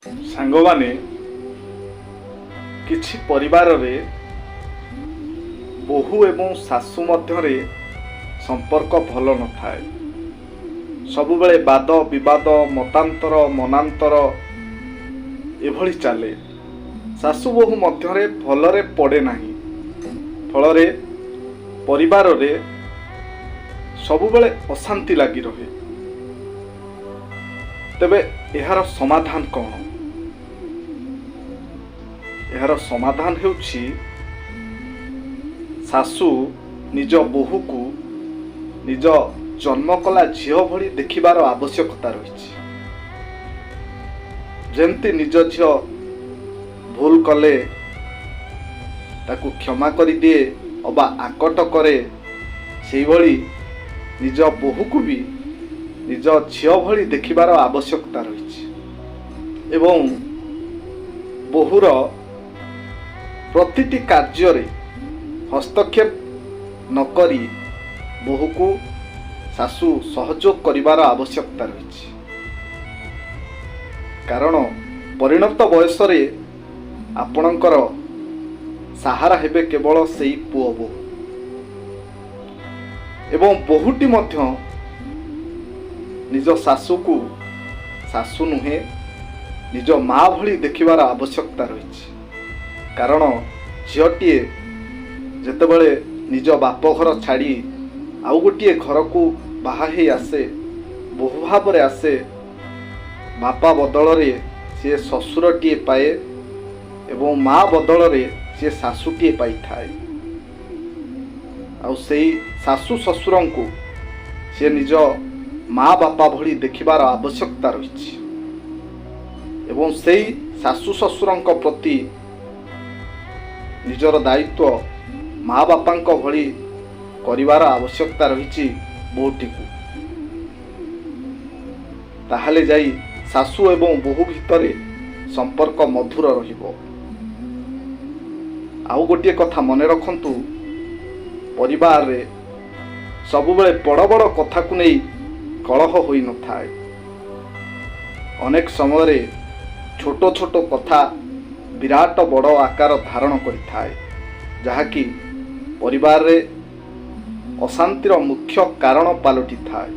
ସାଙ୍ଗମାନେ କିଛି ପରିବାରରେ ବୋହୂ ଏବଂ ଶାଶୁ ମଧ୍ୟରେ ସମ୍ପର୍କ ଭଲ ନଥାଏ। ସବୁବେଳେ ବାଦ ବିବାଦ, ମତାନ୍ତର ମନାନ୍ତର ଏଭଳି ଚାଲେ। ଶାଶୁ ବୋହୂ ମଧ୍ୟରେ ଭଲରେ ପଡ଼େ ନାହିଁ। ଫଳରେ ପରିବାରରେ ସବୁବେଳେ ଅଶାନ୍ତି ଲାଗି ରହେ। ତେବେ ଏହାର ସମାଧାନ କ'ଣ? ଏହାର ସମାଧାନ ହେଉଛି ଶାଶୁ ନିଜ ବୋହୂକୁ ନିଜ ଜନ୍ମ କଲା ଝିଅ ଭଳି ଦେଖିବାର ଆବଶ୍ୟକତା ରହିଛି। ଯେମିତି ନିଜ ଝିଅ ଭୁଲ କଲେ ତାକୁ କ୍ଷମା କରିଦିଏ ଅବା ଆକଟ କରେ, ସେଇଭଳି ନିଜ ବୋହୂକୁ ବି ନିଜ ଝିଅ ଭଳି ଦେଖିବାର ଆବଶ୍ୟକତା ରହିଛି। ଏବଂ ବୋହୂର ପ୍ରତିଟି କାର୍ଯ୍ୟରେ ହସ୍ତକ୍ଷେପ ନକରି ବୋହୂକୁ ଶାଶୁ ସହଯୋଗ କରିବାର ଆବଶ୍ୟକତା ରହିଛି। କାରଣ ପରିଣତ ବୟସରେ ଆପଣଙ୍କର ସାହାରା ହେବେ କେବଳ ସେଇ ପୁଅ ବୋହୂ। ଏବଂ ବୋହୂଟି ମଧ୍ୟ ନିଜ ଶାଶୁକୁ ଶାଶୁ ନୁହେଁ ନିଜ ମା ଭଳି ଦେଖିବାର ଆବଶ୍ୟକତା ରହିଛି। କାରଣ ଝିଅଟିଏ ଯେତେବେଳେ ନିଜ ବାପଘର ଛାଡ଼ି ଆଉ ଗୋଟିଏ ଘରକୁ ବାହା ହେଇ ଆସେ, ବୋହୂ ଭାବରେ ଆସେ, ବାପା ବଦଳରେ ସିଏ ଶ୍ୱଶୁରଟିଏ ପାଏ ଏବଂ ମା ବଦଳରେ ସିଏ ଶାଶୁଟିଏ ପାଇଥାଏ। ଆଉ ସେଇ ଶାଶୁ ଶ୍ୱଶୁରଙ୍କୁ ସିଏ ନିଜ ମା ବାପା ଭଳି ଦେଖିବାର ଆବଶ୍ୟକତା ରହିଛି। ଏବଂ ସେଇ ଶାଶୁ ଶ୍ୱଶୁରଙ୍କ ପ୍ରତି ନିଜର ଦାୟିତ୍ୱ ମା ବାପାଙ୍କ ଭଳି କରିବାର ଆବଶ୍ୟକତା ରହିଛି ବୋହୂଟିକୁ। ତାହେଲେ ଯାଇ ଶାଶୁ ଏବଂ ବୋହୂ ଭିତରେ ସମ୍ପର୍କ ମଧୁର ରହିବ। ଆଉ ଗୋଟିଏ କଥା ମନେ ରଖନ୍ତୁ, ପରିବାରରେ ସବୁବେଳେ ବଡ଼ ବଡ଼ କଥାକୁ ନେଇ କଳହ ହୋଇନଥାଏ। ଅନେକ ସମୟରେ ଛୋଟ ଛୋଟ କଥା ବିରାଟ ବଡ଼ ଆକାର ଧାରଣ କରିଥାଏ, ଯାହାକି ପରିବାରରେ ଅଶାନ୍ତିର ମୁଖ୍ୟ କାରଣ ପାଲଟିଥାଏ।